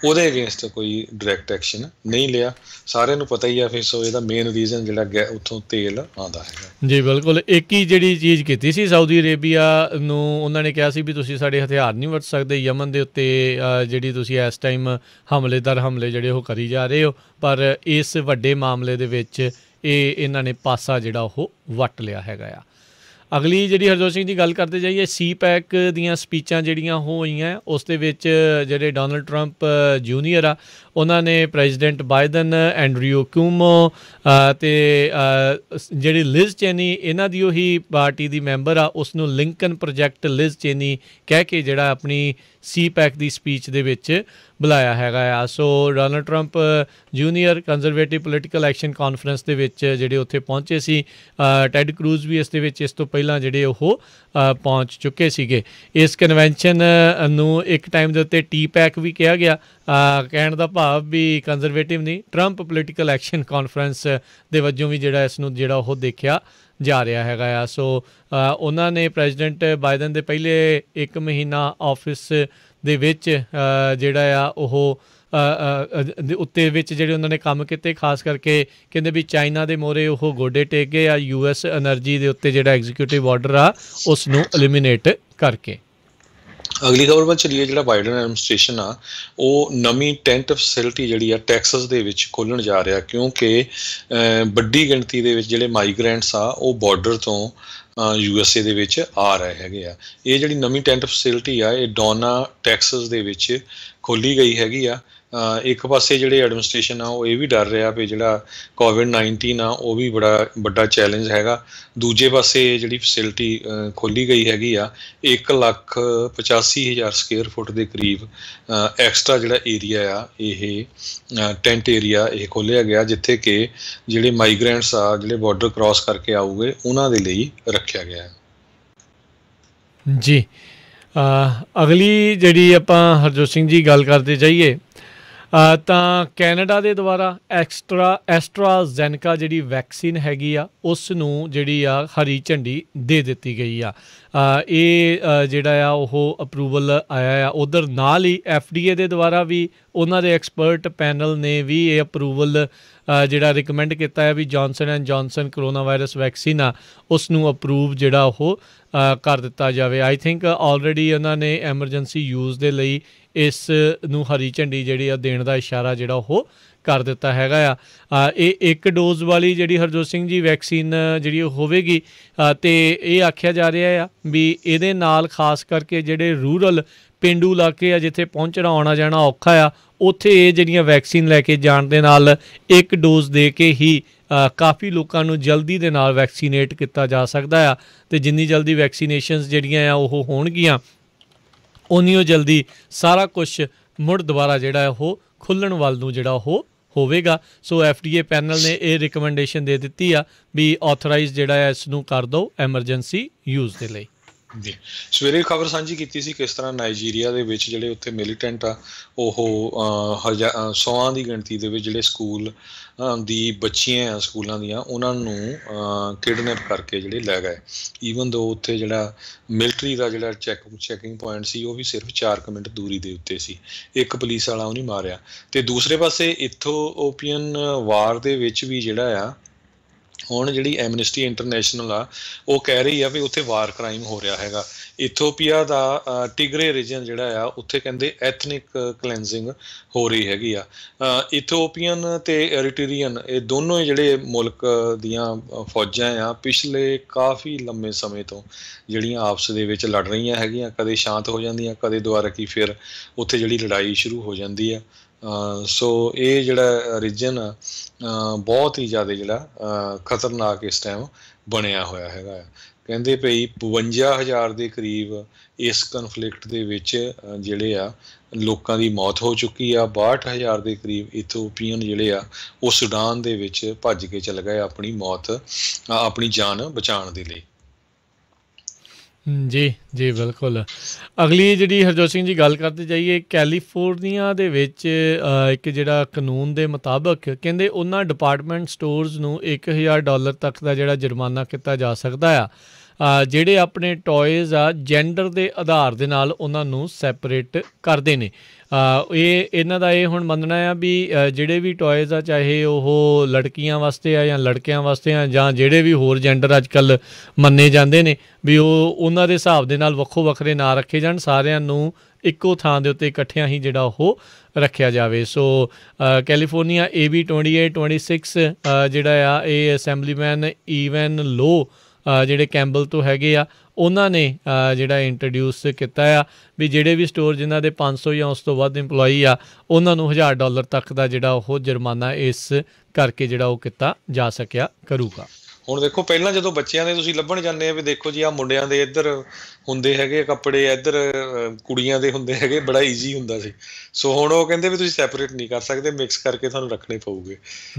ਉਹਦੇ ਅਗੇਂਸਟ ਕੋਈ ਡਾਇਰੈਕਟ ਐਕਸ਼ਨ ਨਹੀਂ ਲਿਆ। ਸਾਰਿਆਂ ਨੂੰ ਪਤਾ ਹੀ ਆ ਫਿਰ। ਸੋ ਇਹਦਾ ਮੇਨ ਰੀਜ਼ਨ ਜਿਹੜਾ ਉੱਥੋਂ ਤੇਲ ਆਉਂਦਾ ਹੈਗਾ। ਜੀ ਬਿਲਕੁਲ। ਇੱਕ ਹੀ ਜਿਹੜੀ ਚੀਜ਼ ਕੀਤੀ ਸੀ ਸਾਊਦੀ ਅਰੇਬੀਆ ਨੂੰ, ਉਹਨਾਂ ਨੇ ਕਿਹਾ ਸੀ ਵੀ ਤੁਸੀਂ ਸਾਡੇ ਹਥਿਆਰ ਨਹੀਂ ਵਰਤ ਸਕਦੇ ਯਮਨ ਦੇ ਉੱਤੇ, ਜਿਹੜੀ ਤੁਸੀਂ ਇਸ ਟਾਈਮ ਹਮਲੇ ਜਿਹੜੇ ਉਹ ਕਰੀ ਜਾ ਰਹੇ ਹੋ, ਪਰ ਇਸ ਵੱਡੇ ਮਾਮਲੇ ਦੇ ਵਿੱਚ ਇਹਨਾਂ ਨੇ ਪਾਸਾ ਜਿਹੜਾ ਉਹ ਵੱਟ ਲਿਆ ਹੈਗਾ ਆ। ਅਗਲੀ ਜਿਹੜੀ ਹਰਜੋਤ ਸਿੰਘ ਦੀ ਗੱਲ ਕਰਦੇ ਜਾਈਏ, CPEC ਦੀਆਂ ਸਪੀਚਾਂ ਜਿਹੜੀਆਂ ਹੋਈਆਂ ਉਸ ਦੇ ਵਿੱਚ ਜਿਹੜੇ ਡੋਨਲਡ ਟਰੰਪ ਜੂਨੀਅਰ ਆ ਉਹਨਾਂ ਨੇ ਪ੍ਰੈਜ਼ੀਡੈਂਟ ਬਾਈਡਨ, ਐਂਡਰਿਊ ਕਿਊਮੋ ਅਤੇ ਜਿਹੜੀ ਲਿਜ਼ ਚੇਨੀ ਇਹਨਾਂ ਦੀ ਉਹੀ ਪਾਰਟੀ ਦੀ ਮੈਂਬਰ ਆ ਉਸ ਨੂੰ ਲਿੰਕਨ ਪ੍ਰੋਜੈਕਟ ਲਿਜ਼ ਚੇਨੀ ਕਹਿ ਕੇ ਜਿਹੜਾ ਆਪਣੀ CPEC ਦੀ ਸਪੀਚ ਦੇ ਵਿੱਚ ਬੁਲਾਇਆ ਹੈਗਾ ਆ। So Donald Trump junior conservative political action conference ਦੇ ਵਿੱਚ ਜਿਹੜੇ ਉੱਥੇ ਪਹੁੰਚੇ ਸੀ। ਟੈਡ ਕਰੂਜ਼ ਵੀ ਇਸ ਦੇ ਵਿੱਚ ਇਸ ਤੋਂ ਪਹਿਲਾਂ ਜਿਹੜੇ ਉਹ ਪਹੁੰਚ ਚੁੱਕੇ ਸੀਗੇ। ਇਸ ਕਨਵੈਨਸ਼ਨ ਨੂੰ ਇੱਕ ਟਾਈਮ ਦੇ ਉੱਤੇ TPAC ਵੀ ਕਿਹਾ ਗਿਆ। ਕਹਿਣ ਦਾ ਭਾਵ ਵੀ ਕੰਜ਼ਰਵੇਟਿਵ ਨਹੀਂ, ਟਰੰਪ ਪੋਲੀਟੀਕਲ ਐਕਸ਼ਨ ਕਾਨਫਰੰਸ ਦੇ ਵਜੋਂ ਵੀ ਜਿਹੜਾ ਇਸ ਨੂੰ ਜਿਹੜਾ ਉਹ ਦੇਖਿਆ ਜਾ ਰਿਹਾ ਹੈਗਾ ਆ। ਸੋ ਉਹਨਾਂ ਨੇ ਪ੍ਰੈਜ਼ੀਡੈਂਟ ਬਾਈਡਨ ਦੇ ਪਹਿਲੇ 1 ਮਹੀਨਾ ਆਫਿਸ ਦੇ ਵਿੱਚ ਜਿਹੜਾ ਆ ਉਹ ਉੱਤੇ ਵਿੱਚ ਜਿਹੜੇ ਉਹਨਾਂ ਨੇ ਕੰਮ ਕੀਤੇ, ਖਾਸ ਕਰਕੇ ਕਹਿੰਦੇ ਵੀ ਚਾਈਨਾ ਦੇ ਮੋਹਰੇ ਉਹ ਗੋਡੇ ਟੇਕ ਗਏ ਆ US ਐਨਰਜੀ ਦੇ ਉੱਤੇ ਜਿਹੜਾ ਐਗਜ਼ੀਕਿਊਟਿਵ ਆਰਡਰ ਆ ਉਸ ਨੂੰ ਐਲੀਮੀਨੇਟ ਕਰਕੇ। ਅਗਲੀ ਖਬਰ ਵੱਲ ਚਲੀਏ। ਜਿਹੜਾ ਬਾਈਡਨ ਐਡਮਿਨਿਸਟ੍ਰੇਸ਼ਨ ਆ ਉਹ ਨਵੀਂ ਟੈਂਟ ਫੈਸਿਲਿਟੀ ਜਿਹੜੀ ਆ ਟੈਕਸਸ ਦੇ ਵਿੱਚ ਖੋਲ੍ਹਣ ਜਾ ਰਿਹਾ, ਕਿਉਂਕਿ ਵੱਡੀ ਗਿਣਤੀ ਦੇ ਵਿੱਚ ਜਿਹੜੇ ਮਾਈਗਰੈਂਟਸ ਆ ਉਹ ਬਾਰਡਰ ਤੋਂ USA ਦੇ ਵਿੱਚ ਆ ਰਹੇ ਹੈਗੇ ਆ। ਇਹ ਜਿਹੜੀ ਨਵੀਂ ਟੈਂਟ ਫੈਸਿਲਿਟੀ ਆ ਇਹ ਡੋਨਾ ਟੈਕਸਸ ਦੇ ਵਿੱਚ ਖੋਲ੍ਹੀ ਗਈ ਹੈਗੀ ਆ। ਇੱਕ ਪਾਸੇ ਜਿਹੜੇ ਐਡਮਿਨਿਸਟ੍ਰੇਸ਼ਨ ਆ ਉਹ ਇਹ ਵੀ ਡਰ ਰਿਹਾ ਵੀ ਜਿਹੜਾ COVID-19 ਆ ਉਹ ਵੀ ਬੜਾ ਵੱਡਾ ਚੈਲੰਜ ਹੈਗਾ। ਦੂਜੇ ਪਾਸੇ ਜਿਹੜੀ ਫੈਸਿਲਿਟੀ ਖੋਲ੍ਹੀ ਗਈ ਹੈਗੀ ਆ 1,85,000 ਸਕੁਅਰ ਫੁੱਟ ਦੇ ਕਰੀਬ ਐਕਸਟਰਾ ਜਿਹੜਾ ਏਰੀਆ ਆ ਇਹ ਟੈਂਟ ਏਰੀਆ ਇਹ ਖੋਲ੍ਹਿਆ ਗਿਆ, ਜਿੱਥੇ ਕਿ ਜਿਹੜੇ ਮਾਈਗਰੈਂਟਸ ਆ ਜਿਹੜੇ ਬਾਰਡਰ ਕ੍ਰਾਸ ਕਰਕੇ ਆਊਗੇ ਉਹਨਾਂ ਦੇ ਲਈ ਰੱਖਿਆ ਗਿਆ ਹੈ। ਜੀ ਅਗਲੀ ਜਿਹੜੀ ਆਪਾਂ ਹਰਜੋਤ ਸਿੰਘ ਜੀ ਗੱਲ ਕਰਦੇ ਜਾਈਏ ਤਾਂ ਕੈਨੇਡਾ ਦੇ ਦੁਆਰਾ ਐਸਟਰਾਜ਼ੈਨੇਕਾ ਜਿਹੜੀ ਵੈਕਸੀਨ ਹੈਗੀ ਆ ਉਸ ਨੂੰ ਜਿਹੜੀ ਆ ਹਰੀ ਝੰਡੀ ਦੇ ਦਿੱਤੀ ਗਈ ਆ। ਇਹ ਜਿਹੜਾ ਆ ਉਹ ਅਪਰੂਵਲ ਆਇਆ ਆ। ਉੱਧਰ ਨਾਲ ਹੀ FDA ਦੇ ਦੁਆਰਾ ਵੀ ਉਹਨਾਂ ਦੇ ਐਕਸਪਰਟ ਪੈਨਲ ਨੇ ਵੀ ਇਹ ਅਪਰੂਵਲ ਜਿਹੜਾ ਰਿਕਮੈਂਡ ਕੀਤਾ ਹੈ ਵੀ Johnson and Johnson corona virus vaccine ਆ ਉਸ ਨੂੰ ਅਪਰੂਵ ਜਿਹੜਾ ਉਹ ਕਰ ਦਿੱਤਾ ਜਾਵੇ। ਆਈ ਥਿੰਕ ਆਲਰੇਡੀ ਉਹਨਾਂ ਨੇ ਐਮਰਜੈਂਸੀ ਯੂਜ਼ ਦੇ ਲਈ ਇਸ ਨੂੰ ਹਰੀ ਝੰਡੀ ਜਿਹੜੀ ਆ ਦੇਣ ਦਾ ਇਸ਼ਾਰਾ ਜਿਹੜਾ ਉਹ ਕਰ ਦਿੱਤਾ ਹੈਗਾ ਆ। ਇਹ 1 ਡੋਜ਼ ਵਾਲੀ ਜਿਹੜੀ ਹਰਜੋਤ ਸਿੰਘ ਜੀ ਵੈਕਸੀਨ ਜਿਹੜੀ ਹੋਵੇਗੀ ਅਤੇ ਇਹ ਆਖਿਆ ਜਾ ਰਿਹਾ ਆ ਵੀ ਇਹਦੇ ਨਾਲ ਖਾਸ ਕਰਕੇ ਜਿਹੜੇ ਰੂਰਲ ਪੇਂਡੂ ਇਲਾਕੇ ਆ ਜਿੱਥੇ ਪਹੁੰਚਣਾ ਆਉਣਾ ਜਾਣਾ ਔਖਾ ਆ ਉੱਥੇ ਇਹ ਜਿਹੜੀਆਂ ਵੈਕਸੀਨ ਲੈ ਕੇ ਜਾਣ ਦੇ ਨਾਲ 1 ਡੋਜ਼ ਦੇ ਕੇ ਹੀ ਕਾਫੀ ਲੋਕਾਂ ਨੂੰ ਜਲਦੀ ਦੇ ਨਾਲ ਵੈਕਸੀਨੇਟ ਕੀਤਾ ਜਾ ਸਕਦਾ ਆ। ਅਤੇ ਜਿੰਨੀ ਜਲਦੀ ਵੈਕਸੀਨੇਸ਼ਨਸ ਜਿਹੜੀਆਂ ਆ ਉਹ ਹੋਣਗੀਆਂ ਉਨੀ ਓ ਜਲਦੀ ਸਾਰਾ ਕੁਛ ਮੁੜ ਦੁਬਾਰਾ ਜਿਹੜਾ ਉਹ ਖੁੱਲ੍ਹਣ ਵੱਲ ਨੂੰ ਜਿਹੜਾ ਉਹ ਹੋਵੇਗਾ। ਸੋ FDA ਪੈਨਲ ਨੇ ਇਹ ਰਿਕਮੈਂਡੇਸ਼ਨ ਦੇ ਦਿੱਤੀ ਆ ਵੀ ਆਥੋਰਾਈਜ਼ ਜਿਹੜਾ ਹੈ ਇਸ ਨੂੰ ਕਰ ਦਿਓ ਐਮਰਜੈਂਸੀ ਯੂਜ਼ ਦੇ ਲਈ। ਜੀ ਸਵੇਰੇ ਖਬਰ ਸਾਂਝੀ ਕੀਤੀ ਸੀ ਕਿਸ ਤਰ੍ਹਾਂ ਨਾਈਜੀਰੀਆ ਦੇ ਵਿੱਚ ਜਿਹੜੇ ਉੱਥੇ ਮਿਲੀਟੈਂਟ ਆ ਉਹ 100 ਦੀ ਗਿਣਤੀ ਦੇ ਵਿੱਚ ਜਿਹੜੇ ਸਕੂਲ ਦੀ ਬੱਚੀਆਂ ਆ ਸਕੂਲਾਂ ਦੀਆਂ ਉਹਨਾਂ ਨੂੰ ਕਿਡਨੈਪ ਕਰਕੇ ਜਿਹੜੇ ਲੈ ਗਏ। ਈਵਨ ਦੋ ਉੱਥੇ ਜਿਹੜਾ ਮਿਲਟਰੀ ਦਾ ਜਿਹੜਾ ਚੈਕਿੰਗ ਪੁਆਇੰਟ ਸੀ ਉਹ ਵੀ ਸਿਰਫ 4 ਮਿੰਟ ਦੂਰੀ ਦੇ ਉੱਤੇ ਸੀ। ਇੱਕ ਪੁਲਿਸ ਵਾਲਾ ਉਹ ਨਹੀਂ ਮਾਰਿਆ। ਅਤੇ ਦੂਸਰੇ ਪਾਸੇ ਇਥੋਪੀਅਨ ਵਾਰ ਦੇ ਵਿੱਚ ਵੀ ਜਿਹੜਾ ਆ ਹੁਣ ਜਿਹੜੀ ਐਮਨਿਸਟੀ ਇੰਟਰਨੈਸ਼ਨਲ ਆ ਉਹ ਕਹਿ ਰਹੀ ਆ ਵੀ ਉੱਥੇ ਵਾਰ ਕ੍ਰਾਈਮ ਹੋ ਰਿਹਾ ਹੈਗਾ। ਇਥੋਪੀਆ ਦਾ ਟਿਗਰੇ ਰੀਜਨ ਜਿਹੜਾ ਆ ਉੱਥੇ ਕਹਿੰਦੇ ਐਥਨਿਕ ਕਲੈਂਜ਼ਿੰਗ ਹੋ ਰਹੀ ਹੈਗੀ ਆ। ਇਥੋਪੀਅਨ ਤੇ ਐਰੀਟਰੀਅਨ ਇਹ ਦੋਨੋਂ ਹੀ ਜਿਹੜੇ ਮੁਲਕ ਦੀਆਂ ਫੌਜਾਂ ਆ ਪਿਛਲੇ ਕਾਫੀ ਲੰਮੇ ਸਮੇਂ ਤੋਂ ਜਿਹੜੀਆਂ ਆਪਸ ਦੇ ਵਿੱਚ ਲੜ ਰਹੀਆਂ ਹੈਗੀਆਂ, ਕਦੇ ਸ਼ਾਂਤ ਹੋ ਜਾਂਦੀਆਂ, ਕਦੇ ਦੁਬਾਰਾ ਕੀ ਫਿਰ ਉੱਥੇ ਜਿਹੜੀ ਲੜਾਈ ਸ਼ੁਰੂ ਹੋ ਜਾਂਦੀ ਆ। ਸੋ ਇਹ ਜਿਹੜਾ ਰੀਜਨ ਆ ਬਹੁਤ ਹੀ ਜ਼ਿਆਦਾ ਜਿਹੜਾ ਖਤਰਨਾਕ ਇਸ ਟਾਈਮ ਬਣਿਆ ਹੋਇਆ ਹੈਗਾ ਆ। ਕਹਿੰਦੇ ਪਈ 52,000 ਦੇ ਕਰੀਬ ਇਸ ਕਨਫਲਿਕਟ ਦੇ ਵਿੱਚ ਜਿਹੜੇ ਆ ਲੋਕਾਂ ਦੀ ਮੌਤ ਹੋ ਚੁੱਕੀ ਆ। 62,000 ਦੇ ਕਰੀਬ ਇਥੋਪੀਅਨ ਜਿਹੜੇ ਆ ਉਹ ਸੁਡਾਨ ਦੇ ਵਿੱਚ ਭੱਜ ਕੇ ਚਲੇ ਗਏ ਆਪਣੀ ਮੌਤ ਆਪਣੀ ਜਾਨ ਬਚਾਉਣ ਦੇ ਲਈ। ਜੀ ਜੀ ਬਿਲਕੁਲ। ਅਗਲੀ ਜਿਹੜੀ ਹਰਜੋਤ ਸਿੰਘ ਜੀ ਗੱਲ ਕਰਦੇ ਜਾਈਏ, ਕੈਲੀਫੋਰਨੀਆ ਦੇ ਵਿੱਚ ਇੱਕ ਜਿਹੜਾ ਕਾਨੂੰਨ ਦੇ ਮੁਤਾਬਕ ਕਹਿੰਦੇ ਉਹਨਾਂ ਡਿਪਾਰਟਮੈਂਟ ਸਟੋਰਸ ਨੂੰ $1,000 ਤੱਕ ਦਾ ਜਿਹੜਾ ਜੁਰਮਾਨਾ ਕੀਤਾ ਜਾ ਸਕਦਾ ਆ ਜਿਹੜੇ ਆਪਣੇ ਟੋਇਜ਼ ਆ ਜੈਂਡਰ ਦੇ ਆਧਾਰ ਦੇ ਨਾਲ ਉਹਨਾਂ ਨੂੰ ਸੈਪਰੇਟ ਕਰਦੇ ਨੇ। ਇਹਨਾਂ ਦਾ ਇਹ ਹੁਣ ਮੰਨਣਾ ਆ ਵੀ ਜਿਹੜੇ ਵੀ ਟੋਇਜ਼ ਆ ਚਾਹੇ ਉਹ ਲੜਕੀਆਂ ਵਾਸਤੇ ਆ ਜਾਂ ਲੜਕਿਆਂ ਵਾਸਤੇ ਆ ਜਾਂ ਜਿਹੜੇ ਵੀ ਹੋਰ ਜੈਂਡਰ ਅੱਜ ਕੱਲ੍ਹ ਮੰਨੇ ਜਾਂਦੇ ਨੇ ਵੀ ਉਹ ਉਹਨਾਂ ਦੇ ਹਿਸਾਬ ਦੇ ਨਾਲ ਵੱਖੋ ਵੱਖਰੇ ਨਾ ਰੱਖੇ ਜਾਣ, ਸਾਰਿਆਂ ਨੂੰ ਇੱਕੋ ਥਾਂ ਦੇ ਉੱਤੇ ਇਕੱਠਿਆਂ ਹੀ ਜਿਹੜਾ ਉਹ ਰੱਖਿਆ ਜਾਵੇ। ਸੋ ਕੈਲੀਫੋਰਨੀਆ AB 2826 ਜਿਹੜਾ ਆ ਇਹ ਅਸੈਂਬਲੀਮੈਨ ਈਵਨ ਲੋ ਜਿਹੜੇ ਕੈਂਬਲ ਤੋਂ ਹੈਗੇ ਆ ਉਹਨਾਂ ਨੇ ਜਿਹੜਾ ਇੰਟਰੋਡਿਊਸ ਕੀਤਾ ਆ ਵੀ ਜਿਹੜੇ ਵੀ ਸਟੋਰ ਜਿਨ੍ਹਾਂ ਦੇ 500 ਜਾਂ ਉਸ ਤੋਂ ਵੱਧ ਇੰਪਲੋਈ ਆ ਉਹਨਾਂ ਨੂੰ $1,000 ਤੱਕ ਦਾ ਜਿਹੜਾ ਉਹ ਜੁਰਮਾਨਾ ਇਸ ਕਰਕੇ ਜਿਹੜਾ ਉਹ ਕੀਤਾ ਜਾ ਸਕਿਆ ਕਰੂਗਾ। ਹੁਣ ਦੇਖੋ ਪਹਿਲਾਂ ਜਦੋਂ ਬੱਚਿਆਂ ਦੇ ਤੁਸੀਂ ਲੱਭਣ ਜਾਂਦੇ ਆ ਵੀ ਦੇਖੋ ਜੀ ਆਹ ਮੁੰਡਿਆਂ ਦੇ ਇੱਧਰ ਹੁੰਦੇ ਹੈਗੇ ਕੱਪੜੇ, ਇੱਧਰ ਕੁੜੀਆਂ ਦੇ ਹੁੰਦੇ ਹੈਗੇ, ਬੜਾ ਈਜ਼ੀ ਹੁੰਦਾ ਸੀ। ਸੋ ਹੁਣ ਉਹ ਕਹਿੰਦੇ ਵੀ ਤੁਸੀਂ ਸੈਪਰੇਟ ਨਹੀਂ ਕਰ ਸਕਦੇ, ਮਿਕਸ ਕਰਕੇ ਤੁਹਾਨੂੰ ਰੱਖਣੇ ਪਊਗੇ।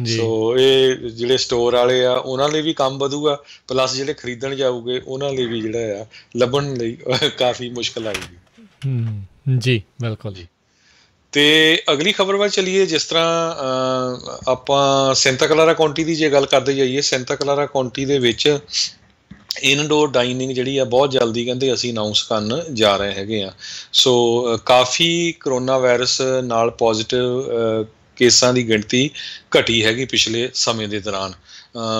ਸੋ ਇਹ ਜਿਹੜੇ ਸਟੋਰ ਵਾਲੇ ਆ ਉਹਨਾਂ ਲਈ ਵੀ ਕੰਮ ਵਧੂਗਾ, ਪਲੱਸ ਜਿਹੜੇ ਖਰੀਦਣ ਜਾਊਗੇ ਉਹਨਾਂ ਲਈ ਵੀ ਜਿਹੜਾ ਆ ਲੱਭਣ ਲਈ ਕਾਫੀ ਮੁਸ਼ਕਿਲ ਆਏਗੀ। ਜੀ ਬਿਲਕੁਲ ਜੀ। ਤੇ ਅਗਲੀ ਖਬਰ ਵੱਲ ਚਲੀਏ। ਜਿਸ ਤਰ੍ਹਾਂ ਆਪਾਂ ਸੈਂਟਾ ਕਲਾਰਾ ਕਾਉਂਟੀ ਦੀ ਜੇ ਗੱਲ ਕਰਦੇ ਜਾਈਏ, ਸੈਂਟਾ ਕਲਾਰਾ ਕਾਉਂਟੀ ਦੇ ਵਿੱਚ ਇਨਡੋਰ ਡਾਈਨਿੰਗ ਜਿਹੜੀ ਆ ਬਹੁਤ ਜਲਦੀ ਕਹਿੰਦੇ ਅਸੀਂ ਅਨਾਊਂਸ ਕਰਨ ਜਾ ਰਹੇ ਹੈਗੇ ਆ। ਸੋ ਕਾਫੀ ਕਰੋਨਾ ਵਾਇਰਸ ਨਾਲ ਪੋਜ਼ਿਟਿਵ ਕੇਸਾਂ ਦੀ ਗਿਣਤੀ ਘਟੀ ਹੈਗੀ ਪਿਛਲੇ ਸਮੇਂ ਦੇ ਦੌਰਾਨ।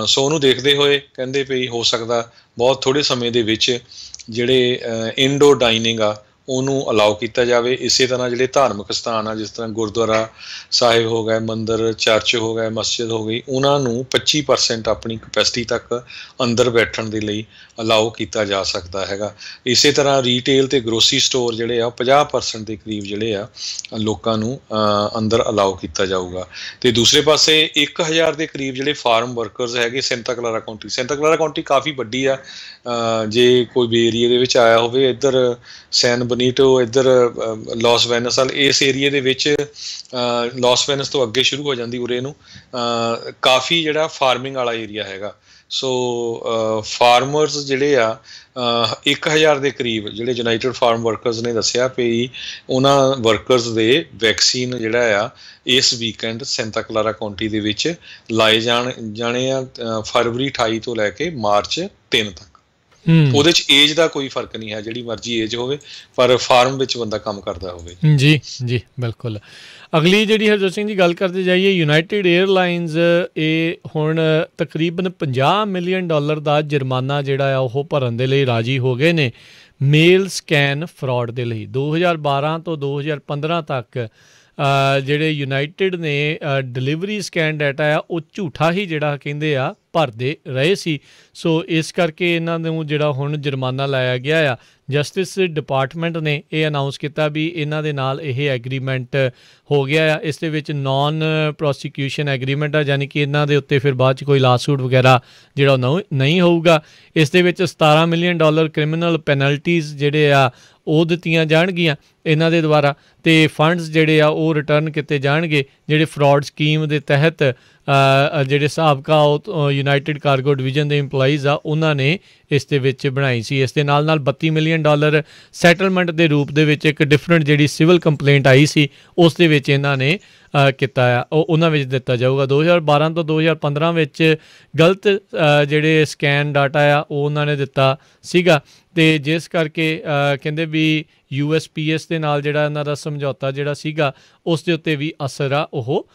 ਸੋ ਉਹਨੂੰ ਦੇਖਦੇ ਹੋਏ ਕਹਿੰਦੇ ਵੀ ਹੋ ਸਕਦਾ ਬਹੁਤ ਥੋੜ੍ਹੇ ਸਮੇਂ ਦੇ ਵਿੱਚ ਜਿਹੜੇ ਇਨਡੋਰ ਡਾਈਨਿੰਗ ਆ ਉਹਨੂੰ ਅਲਾਓ ਕੀਤਾ ਜਾਵੇ। ਇਸੇ ਤਰ੍ਹਾਂ ਜਿਹੜੇ ਧਾਰਮਿਕ ਸਥਾਨ ਆ ਜਿਸ ਤਰ੍ਹਾਂ ਗੁਰਦੁਆਰਾ ਸਾਹਿਬ ਹੋ ਗਏ, ਮੰਦਿਰ, ਚਰਚ ਹੋ ਗਏ, ਮਸਜਿਦ ਹੋ ਗਈ, ਉਹਨਾਂ ਨੂੰ 25% ਆਪਣੀ ਕਪੈਸਿਟੀ ਤੱਕ ਅੰਦਰ ਬੈਠਣ ਦੇ ਲਈ ਅਲਾਓ ਕੀਤਾ ਜਾ ਸਕਦਾ ਹੈਗਾ। ਇਸੇ ਤਰ੍ਹਾਂ ਰੀਟੇਲ ਤੇ ਗਰੋਸਰੀ ਸਟੋਰ ਜਿਹੜੇ ਆ 50% ਦੇ ਕਰੀਬ ਜਿਹੜੇ ਆ ਲੋਕਾਂ ਨੂੰ ਅੰਦਰ ਅਲਾਓ ਕੀਤਾ ਜਾਊਗਾ। ਤੇ ਦੂਸਰੇ ਪਾਸੇ 1,000 ਦੇ ਕਰੀਬ ਜਿਹੜੇ ਫਾਰਮ ਵਰਕਰਸ ਹੈਗੇ Santa Clara county. Santa Clara county ਕਾਫੀ ਵੱਡੀ ਆ। ਜੇ ਕੋਈ ਬੇ ਏਰੀਏ ਦੇ ਵਿੱਚ ਆਇਆ ਹੋਵੇ, ਇੱਧਰ ਸੈਨ ਬਨੀਟੋ, ਇੱਧਰ ਲਾਸ ਵੈਨਸ ਵਾਲ, ਇਸ ਏਰੀਏ ਦੇ ਵਿੱਚ ਲਾਸ ਵੈਨਸ ਤੋਂ ਅੱਗੇ ਸ਼ੁਰੂ ਹੋ ਜਾਂਦੀ ਉਰੇ ਨੂੰ ਕਾਫੀ ਜਿਹੜਾ ਫਾਰਮਿੰਗ ਵਾਲਾ ਏਰੀਆ ਹੈਗਾ। ਸੋ ਫਾਰਮਰਸ ਜਿਹੜੇ ਆ 1,000 ਦੇ ਕਰੀਬ ਜਿਹੜੇ ਯੂਨਾਈਟਿਡ ਫਾਰਮ ਵਰਕਰਸ ਨੇ ਦੱਸਿਆ ਵੀ ਉਹਨਾਂ ਵਰਕਰਸ ਦੇ ਵੈਕਸੀਨ ਜਿਹੜਾ ਆ ਇਸ ਵੀਕਐਂਡ ਸੈਂਟਾ ਕਲਾਰਾ ਕਾਉਂਟੀ ਦੇ ਵਿੱਚ ਲਾਏ ਜਾਣੇ ਆ ਫਰਵਰੀ 28 ਤੋਂ ਲੈ ਕੇ ਮਾਰਚ 3 ਤੱਕ। ਉਹਦੇ ਚ ਏਜ ਦਾ ਕੋਈ ਫਰਕ ਨਹੀਂ ਹੈ, ਜਿਹੜੀ ਮਰਜ਼ੀ ਏਜ ਹੋਵੇ, ਪਰ ਫਾਰਮ ਵਿੱਚ ਬੰਦਾ ਕੰਮ ਕਰਦਾ ਹੋਵੇ। ਜੀ ਜੀ ਬਿਲਕੁਲ। ਅਗਲੀ ਜਿਹੜੀ ਹਰਜੋਤ ਸਿੰਘ ਜੀ ਗੱਲ ਕਰਦੇ ਜਾਈਏ, ਯੂਨਾਈਟਿਡ ਏਅਰਲਾਈਨਸ ਇਹ ਹੁਣ ਤਕਰੀਬਨ $50 ਮਿਲੀਅਨ ਦਾ ਜੁਰਮਾਨਾ ਜਿਹੜਾ ਆ ਉਹ ਭਰਨ ਦੇ ਲਈ ਰਾਜੀ ਹੋ ਗਏ ਨੇ ਮੇਲ ਸਕੈਨ ਫਰਾਡ ਦੇ ਲਈ। 2012 ਤੋਂ 2015 ਤੱਕ ਜਿਹੜੇ ਯੂਨਾਈਟਿਡ ਨੇ ਡਿਲੀਵਰੀ ਸਕੈਨ ਡਾਟਾ ਆ ਉਹ ਝੂਠਾ ਹੀ ਜਿਹੜਾ ਕਹਿੰਦੇ ਆ ਭਰਦੇ ਰਹੇ ਸੀ। ਸੋ ਇਸ ਕਰਕੇ ਇਹਨਾਂ ਨੂੰ ਜਿਹੜਾ ਹੁਣ ਜੁਰਮਾਨਾ ਲਾਇਆ ਗਿਆ ਆ। ਜਸਟਿਸ ਡਿਪਾਰਟਮੈਂਟ ਨੇ ਇਹ ਅਨਾਊਂਸ ਕੀਤਾ ਵੀ ਇਹਨਾਂ ਦੇ ਨਾਲ ਇਹ ਐਗਰੀਮੈਂਟ ਹੋ ਗਿਆ ਆ। ਇਸ ਦੇ ਵਿੱਚ ਨੌਨ ਪ੍ਰੋਸੀਕਿਊਸ਼ਨ ਐਗਰੀਮੈਂਟ ਆ, ਯਾਨੀ ਕਿ ਇਹਨਾਂ ਦੇ ਉੱਤੇ ਫਿਰ ਬਾਅਦ 'ਚ ਕੋਈ ਲਾਸੂਟ ਵਗੈਰਾ ਜਿਹੜਾ ਨਹੀਂ ਹੋਊਗਾ। ਇਸ ਦੇ ਵਿੱਚ $17 ਮਿਲੀਅਨ ਕ੍ਰਿਮੀਨਲ ਪੈਨਲਟੀਜ਼ ਜਿਹੜੇ ਆ ਉਹ ਦਿੱਤੀਆਂ ਜਾਣਗੀਆਂ ਇਹਨਾਂ ਦੇ ਦੁਆਰਾ, ਅਤੇ ਫੰਡਸ ਜਿਹੜੇ ਆ ਉਹ ਰਿਟਰਨ ਕੀਤੇ ਜਾਣਗੇ ਜਿਹੜੇ ਫਰਾਡ ਸਕੀਮ ਦੇ ਤਹਿਤ ਜਿਹੜੇ ਸਾਬਕਾ ਉਹ ਯੂਨਾਈਟਿਡ ਕਾਰਗੋ ਡਿਵੀਜ਼ਨ ਦੇ ਇੰਪਲਾਈਜ਼ ਆ ਉਹਨਾਂ ਨੇ ਇਸ ਦੇ ਵਿੱਚ ਬਣਾਈ ਸੀ। ਇਸ ਦੇ ਨਾਲ $32 ਮਿਲੀਅਨ ਸੈਟਲਮੈਂਟ ਦੇ ਰੂਪ ਦੇ ਵਿੱਚ ਇੱਕ ਡਿਫਰੈਂਟ ਜਿਹੜੀ ਸਿਵਲ ਕੰਪਲੇਂਟ ਆਈ ਸੀ ਉਸ ਦੇ ਵਿੱਚ ਇਹਨਾਂ ਨੇ ਕੀਤਾ ਆ, ਉਹ ਉਹਨਾਂ ਵਿੱਚ ਦਿੱਤਾ ਜਾਊਗਾ। 2012 ਤੋਂ 2015 ਵਿੱਚ ਗਲਤ ਜਿਹੜੇ ਸਕੈਨ ਡਾਟਾ ਆ ਉਹ ਉਹਨਾਂ ਨੇ ਦਿੱਤਾ ਸੀਗਾ, ਅਤੇ ਜਿਸ ਕਰਕੇ ਕਹਿੰਦੇ ਵੀ USPS ਦੇ ਨਾਲ ਜਿਹੜਾ ਇਹਨਾਂ ਦਾ ਸਮਝੌਤਾ ਜਿਹੜਾ ਸੀਗਾ ਉਸ ਦੇ ਉੱਤੇ ਵੀ ਅਸਰ ਆ ਉਹ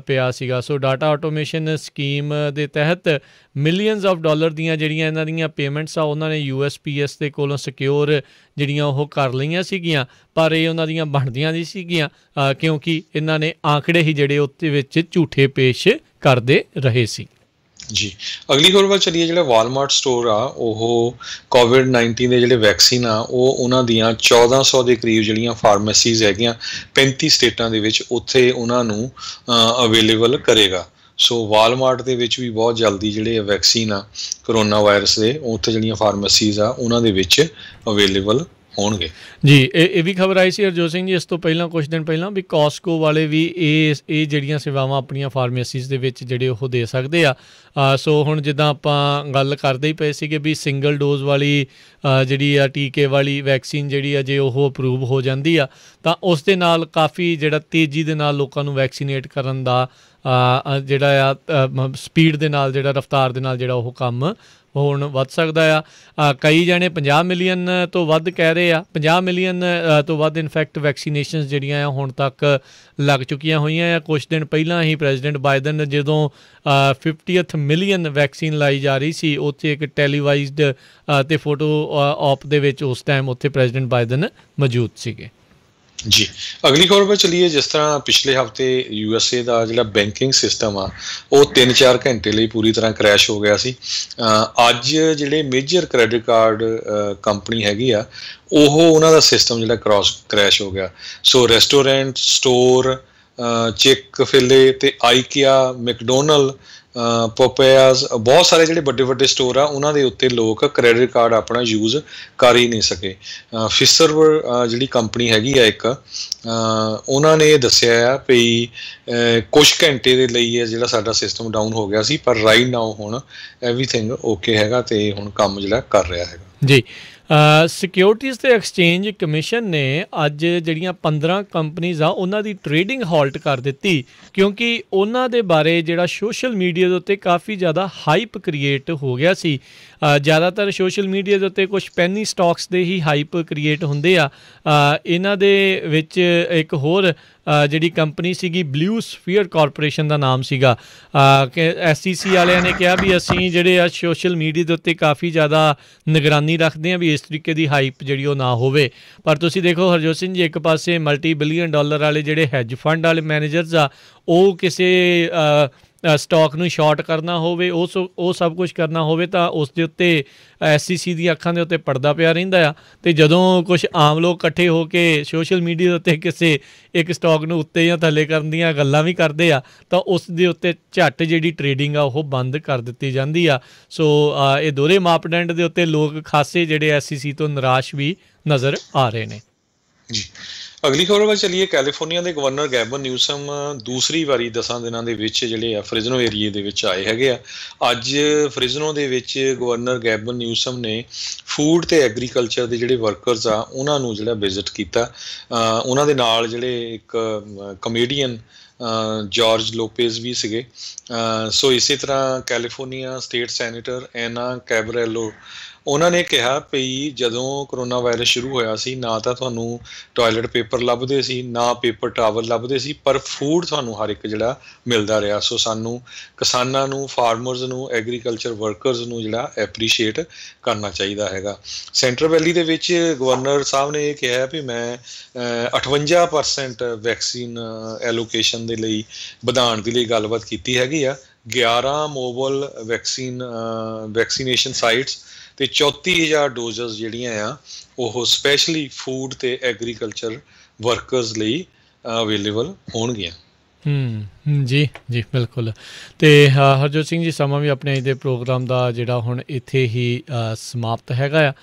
ਪਿਆ ਸੀਗਾ। ਸੋ ਡਾਟਾ ਆਟੋਮੇਸ਼ਨ ਸਕੀਮ ਦੇ ਤਹਿਤ ਮਿਲੀਅਨਸ ਆਫ ਡਾਲਰ ਦੀਆਂ ਜਿਹੜੀਆਂ ਇਹਨਾਂ ਦੀਆਂ ਪੇਮੈਂਟਸ ਆ ਉਹਨਾਂ ਨੇ USPS ਦੇ ਕੋਲੋਂ ਸਿਕਿਉਰ ਜਿਹੜੀਆਂ ਉਹ ਕਰ ਲਈਆਂ ਸੀਗੀਆਂ, ਪਰ ਇਹ ਉਹਨਾਂ ਦੀਆਂ ਬਣਦੀਆਂ ਨਹੀਂ ਸੀਗੀਆਂ ਕਿਉਂਕਿ ਇਹਨਾਂ ਨੇ ਆંકੜੇ ਹੀ ਜਿਹੜੇ ਉਹਦੇ ਵਿੱਚ ਝੂਠੇ ਪੇਸ਼ ਕਰਦੇ ਰਹੇ ਸੀ। ਜੀ, ਅਗਲੀ ਖਬਰ ਵੱਲ ਚੱਲੀਏ। ਜਿਹੜਾ ਵਾਲਮਾਰਟ ਸਟੋਰ ਆ ਉਹ COVID-19 ਦੇ ਜਿਹੜੇ ਵੈਕਸੀਨ ਆ ਉਹ ਉਹਨਾਂ ਦੀਆਂ 1400 ਦੇ ਕਰੀਬ ਜਿਹੜੀਆਂ ਫਾਰਮੇਸੀਜ਼ ਹੈਗੀਆਂ 35 ਸਟੇਟਾਂ ਦੇ ਵਿੱਚ ਉੱਥੇ ਉਹਨਾਂ ਨੂੰ ਅਵੇਲੇਬਲ ਕਰੇਗਾ। ਸੋ ਵਾਲਮਾਰਟ ਦੇ ਵਿੱਚ ਵੀ ਬਹੁਤ ਜਲਦੀ ਜਿਹੜੇ ਵੈਕਸੀਨ ਆ ਕਰੋਨਾ ਵਾਇਰਸ ਦੇ ਉੱਥੇ ਜਿਹੜੀਆਂ ਫਾਰਮੇਸੀਜ਼ ਆ ਉਹਨਾਂ ਦੇ ਵਿੱਚ ਅਵੇਲੇਬਲ ਹੋਣਗੇ। ਜੀ, ਇਹ ਵੀ ਖਬਰ ਆਈ ਸੀ ਹਰਜੋਤ ਸਿੰਘ ਜੀ ਇਸ ਤੋਂ ਪਹਿਲਾਂ ਕੁਝ ਦਿਨ ਪਹਿਲਾਂ ਵੀ ਕਾਸਕੋ ਵਾਲੇ ਵੀ ਇਹ ਜਿਹੜੀਆਂ ਸੇਵਾਵਾਂ ਆਪਣੀਆਂ ਫਾਰਮੇਸੀਜ਼ ਦੇ ਵਿੱਚ ਜਿਹੜੇ ਉਹ ਦੇ ਸਕਦੇ ਆ। ਸੋ ਹੁਣ ਜਿੱਦਾਂ ਆਪਾਂ ਗੱਲ ਕਰਦੇ ਹੀ ਪਏ ਸੀਗੇ ਵੀ ਸਿੰਗਲ ਡੋਜ਼ ਵਾਲੀ ਜਿਹੜੀ ਆ ਟੀਕੇ ਵਾਲੀ ਵੈਕਸੀਨ ਜਿਹੜੀ ਆ ਜੇ ਉਹ ਅਪਰੂਵ ਹੋ ਜਾਂਦੀ ਆ ਤਾਂ ਉਸ ਦੇ ਨਾਲ ਕਾਫੀ ਜਿਹੜਾ ਤੇਜ਼ੀ ਦੇ ਨਾਲ ਲੋਕਾਂ ਨੂੰ ਵੈਕਸੀਨੇਟ ਕਰਨ ਦਾ ਜਿਹੜਾ ਆ ਸਪੀਡ ਦੇ ਨਾਲ ਜਿਹੜਾ ਰਫਤਾਰ ਦੇ ਨਾਲ ਜਿਹੜਾ ਉਹ ਕੰਮ ਹੁਣ ਵੱਧ ਸਕਦਾ ਆ। ਕਈ ਜਾਣੇ 50 ਮਿਲੀਅਨ ਤੋਂ ਵੱਧ ਕਹਿ ਰਹੇ ਆ, 50 ਮਿਲੀਅਨ ਤੋਂ ਵੱਧ ਇਨਫੈਕਟ ਵੈਕਸੀਨੇਸ਼ਨਸ ਜਿਹੜੀਆਂ ਆ ਹੁਣ ਤੱਕ ਲੱਗ ਚੁੱਕੀਆਂ ਹੋਈਆਂ ਆ। ਕੁਛ ਦਿਨ ਪਹਿਲਾਂ ਹੀ ਪ੍ਰੈਜ਼ੀਡੈਂਟ ਬਾਈਡਨ ਜਦੋਂ 50th ਮਿਲੀਅਨ ਵੈਕਸੀਨ ਲਾਈ ਜਾ ਰਹੀ ਸੀ ਉੱਥੇ ਇੱਕ ਟੈਲੀਵਾਈਜ਼ਡ ਅਤੇ ਫੋਟੋ ਆਪ ਦੇ ਵਿੱਚ ਉਸ ਟਾਈਮ ਉੱਥੇ ਪ੍ਰੈਜ਼ੀਡੈਂਟ ਬਾਈਡਨ ਮੌਜੂਦ ਸੀਗੇ। ਜੀ, ਅਗਲੀ ਖਬਰ ਪਰ ਚੱਲੀਏ। ਜਿਸ ਤਰ੍ਹਾਂ ਪਿਛਲੇ ਹਫ਼ਤੇ USA ਦਾ ਜਿਹੜਾ ਬੈਂਕਿੰਗ ਸਿਸਟਮ ਆ ਉਹ 3-4 ਘੰਟੇ ਲਈ ਪੂਰੀ ਤਰ੍ਹਾਂ ਕਰੈਸ਼ ਹੋ ਗਿਆ ਸੀ। ਅੱਜ ਜਿਹੜੇ ਮੇਜਰ ਕ੍ਰੈਡਿਟ ਕਾਰਡ ਕੰਪਨੀ ਹੈਗੀ ਆ ਉਹਨਾਂ ਦਾ ਸਿਸਟਮ ਜਿਹੜਾ ਕਰੈਸ਼ ਹੋ ਗਿਆ। ਸੋ ਰੈਸਟੋਰੈਂਟ, ਸਟੋਰ, ਚਿਕ-ਫਿਲੇ ਤੇ ਆਈਕਿਆ, ਮੈਕਡੋਨਲਡ, ਪੋਪੇਆਜ਼, ਬਹੁਤ ਸਾਰੇ ਜਿਹੜੇ ਵੱਡੇ ਵੱਡੇ ਸਟੋਰ ਆ ਉਹਨਾਂ ਦੇ ਉੱਤੇ ਲੋਕ ਕ੍ਰੈਡਿਟ ਕਾਰਡ ਆਪਣਾ ਯੂਜ਼ ਕਰ ਹੀ ਨਹੀਂ ਸਕੇ। ਫਿਸਰਵਰ ਜਿਹੜੀ ਕੰਪਨੀ ਹੈਗੀ ਆ ਇੱਕ, ਉਹਨਾਂ ਨੇ ਦੱਸਿਆ ਆ ਵੀ ਕੁਛ ਘੰਟੇ ਦੇ ਲਈ ਇਹ ਜਿਹੜਾ ਸਾਡਾ ਸਿਸਟਮ ਡਾਊਨ ਹੋ ਗਿਆ ਸੀ, ਪਰ ਰਾਈਟ ਨਾਓ ਹੁਣ ਐਵਰੀਥਿੰਗ ਓਕੇ ਹੈਗਾ ਤੇ ਹੁਣ ਕੰਮ ਜਿਹੜਾ ਕਰ ਰਿਹਾ ਹੈਗਾ। ਜੀ, ਸਿਕਿਉਰਿਟੀਜ਼ ਤੇ ਐਕਸਚੇਂਜ ਕਮਿਸ਼ਨ ਨੇ ਅੱਜ ਜਿਹੜੀਆਂ 15 ਕੰਪਨੀਜ਼ ਆ ਉਹਨਾਂ ਦੀ ਟ੍ਰੇਡਿੰਗ ਹਾਲਟ ਕਰ ਦਿੱਤੀ ਕਿਉਂਕਿ ਉਹਨਾਂ ਦੇ ਬਾਰੇ ਜਿਹੜਾ ਸੋਸ਼ਲ ਮੀਡੀਆ ਦੇ ਉੱਤੇ ਕਾਫੀ ਜ਼ਿਆਦਾ ਹਾਈਪ ਕ੍ਰੀਏਟ ਹੋ ਗਿਆ ਸੀ। ਜ਼ਿਆਦਾਤਰ ਸੋਸ਼ਲ ਮੀਡੀਆ ਦੇ ਉੱਤੇ ਕੁਛ ਪੈਨੀ ਸਟਾਕਸ ਦੇ ਹੀ ਹਾਈਪ ਕ੍ਰੀਏਟ ਹੁੰਦੇ ਆ। ਇਹਨਾਂ ਦੇ ਵਿੱਚ ਇੱਕ ਹੋਰ ਜਿਹੜੀ ਕੰਪਨੀ ਸੀਗੀ ਬਲੂ ਸਫੀਅਰ ਕਾਰਪੋਰੇਸ਼ਨ ਦਾ ਨਾਮ ਸੀਗਾ ਕਿ SEC ਵਾਲਿਆਂ ਨੇ ਕਿਹਾ ਵੀ ਅਸੀਂ ਜਿਹੜੇ ਆ ਸੋਸ਼ਲ ਮੀਡੀਆ ਦੇ ਉੱਤੇ ਕਾਫੀ ਜ਼ਿਆਦਾ ਨਿਗਰਾਨੀ ਰੱਖਦੇ ਹਾਂ ਵੀ ਇਸ ਤਰੀਕੇ ਦੀ ਹਾਈਪ ਜਿਹੜੀ ਉਹ ਨਾ ਹੋਵੇ। ਪਰ ਤੁਸੀਂ ਦੇਖੋ ਹਰਜੋਤ ਸਿੰਘ ਜੀ, ਇੱਕ ਪਾਸੇ ਮਲਟੀ-ਬਿਲੀਅਨ ਡਾਲਰ ਵਾਲੇ ਜਿਹੜੇ ਹੈਜ ਫੰਡ ਵਾਲੇ ਮੈਨੇਜਰਸ ਆ ਉਹ ਕਿਸੇ ਸਟਾਕ ਨੂੰ ਸ਼ਾਰਟ ਕਰਨਾ ਹੋਵੇ ਉਹ ਸਭ ਕੁਝ ਕਰਨਾ ਹੋਵੇ ਤਾਂ ਉਸ ਦੇ ਉੱਤੇ SEC ਦੀਆਂ ਅੱਖਾਂ ਦੇ ਉੱਤੇ ਪਰਦਾ ਪਿਆ ਰਹਿੰਦਾ ਆ। ਅਤੇ ਜਦੋਂ ਕੁਛ ਆਮ ਲੋਕ ਇਕੱਠੇ ਹੋ ਕੇ ਸੋਸ਼ਲ ਮੀਡੀਆ ਦੇ ਉੱਤੇ ਕਿਸੇ ਇੱਕ ਸਟਾਕ ਨੂੰ ਉੱਤੇ ਜਾਂ ਥੱਲੇ ਕਰਨ ਦੀਆਂ ਗੱਲਾਂ ਵੀ ਕਰਦੇ ਆ ਤਾਂ ਉਸ ਦੇ ਉੱਤੇ ਝੱਟ ਜਿਹੜੀ ਟ੍ਰੇਡਿੰਗ ਆ ਉਹ ਬੰਦ ਕਰ ਦਿੱਤੀ ਜਾਂਦੀ ਆ। ਸੋ ਇਹ ਦੋਹਰੇ ਮਾਪਦੰਡ ਦੇ ਉੱਤੇ ਲੋਕ ਖਾਸੇ ਜਿਹੜੇ SEC ਤੋਂ ਨਿਰਾਸ਼ ਵੀ ਨਜ਼ਰ ਆ ਰਹੇ ਨੇ। ਜੀ, ਅਗਲੀ ਖਬਰ ਵੱਲ ਚੱਲੀਏ। ਕੈਲੀਫੋਰਨੀਆ ਦੇ ਗਵਰਨਰ ਗੈਬਨ ਨਿਊਸਮ ਦੂਸਰੀ ਵਾਰੀ 10 ਦਿਨਾਂ ਦੇ ਵਿੱਚ ਜਿਹੜੇ ਆ ਫ੍ਰਿਜ਼ਨੋ ਏਰੀਏ ਦੇ ਵਿੱਚ ਆਏ ਹੈਗੇ ਆ। ਅੱਜ ਫ੍ਰਿਜ਼ਨੋ ਦੇ ਵਿੱਚ ਗਵਰਨਰ ਗੈਬਨ ਨਿਊਸਮ ਨੇ ਫੂਡ ਤੇ ਐਗਰੀਕਲਚਰ ਦੇ ਜਿਹੜੇ ਵਰਕਰਸ ਆ ਉਹਨਾਂ ਨੂੰ ਜਿਹੜਾ ਵਿਜ਼ਿਟ ਕੀਤਾ। ਉਹਨਾਂ ਦੇ ਨਾਲ ਜਿਹੜੇ ਇੱਕ ਕਮੇਡੀਅਨ ਜਾਰਜ ਲੋਪੇਜ਼ ਵੀ ਸੀਗੇ। ਸੋ ਇਸੇ ਤਰ੍ਹਾਂ ਕੈਲੀਫੋਰਨੀਆ ਸਟੇਟ ਸੈਨੇਟਰ ਐਨਾ ਕੈਬਰੈਲੋ ਉਹਨਾਂ ਨੇ ਕਿਹਾ ਵੀ ਜਦੋਂ ਕਰੋਨਾ ਵਾਇਰਸ ਸ਼ੁਰੂ ਹੋਇਆ ਸੀ ਨਾ ਤਾਂ ਤੁਹਾਨੂੰ ਟੋਇਲਟ ਪੇਪਰ ਲੱਭਦੇ ਸੀ, ਨਾ ਪੇਪਰ ਟਾਵਲ ਲੱਭਦੇ ਸੀ, ਪਰ ਫੂਡ ਤੁਹਾਨੂੰ ਹਰ ਇੱਕ ਜਿਹੜਾ ਮਿਲਦਾ ਰਿਹਾ। ਸੋ ਸਾਨੂੰ ਕਿਸਾਨਾਂ ਨੂੰ, ਫਾਰਮਰਸ ਨੂੰ, ਐਗਰੀਕਲਚਰ ਵਰਕਰਸ ਨੂੰ ਜਿਹੜਾ ਐਪਰੀਸ਼ੀਏਟ ਕਰਨਾ ਚਾਹੀਦਾ ਹੈਗਾ। ਸੈਂਟਰ ਵੈਲੀ ਦੇ ਵਿੱਚ ਗਵਰਨਰ ਸਾਹਿਬ ਨੇ ਇਹ ਕਿਹਾ ਵੀ ਮੈਂ 58% ਵੈਕਸੀਨ ਐਲੋਕੇਸ਼ਨ ਦੇ ਲਈ ਵਧਾਉਣ ਦੇ ਲਈ ਗੱਲਬਾਤ ਕੀਤੀ ਹੈਗੀ ਆ। 11 ਮੋਬਾਈਲ ਵੈਕਸੀਨੇਸ਼ਨ ਸਾਈਟਸ ਤੇ 34,000 ਡੋਜ਼ਸ ਜਿਹੜੀਆਂ ਆ ਉਹ ਸਪੈਸ਼ਲੀ ਫੂਡ ਤੇ ਐਗਰੀਕਲਚਰ ਵਰਕਰਸ ਲਈ ਅਵੇਲੇਬਲ ਹੋਣਗੀਆਂ। ਜੀ ਜੀ ਬਿਲਕੁਲ। ਅਤੇ ਹਰਜੋਤ ਸਿੰਘ ਜੀ, ਸਮਾਂ ਵੀ ਆਪਣੇ ਅੱਜ ਦੇ ਪ੍ਰੋਗਰਾਮ ਦਾ ਜਿਹੜਾ ਹੁਣ ਇੱਥੇ ਹੀ ਸਮਾਪਤ ਹੈਗਾ ਆ।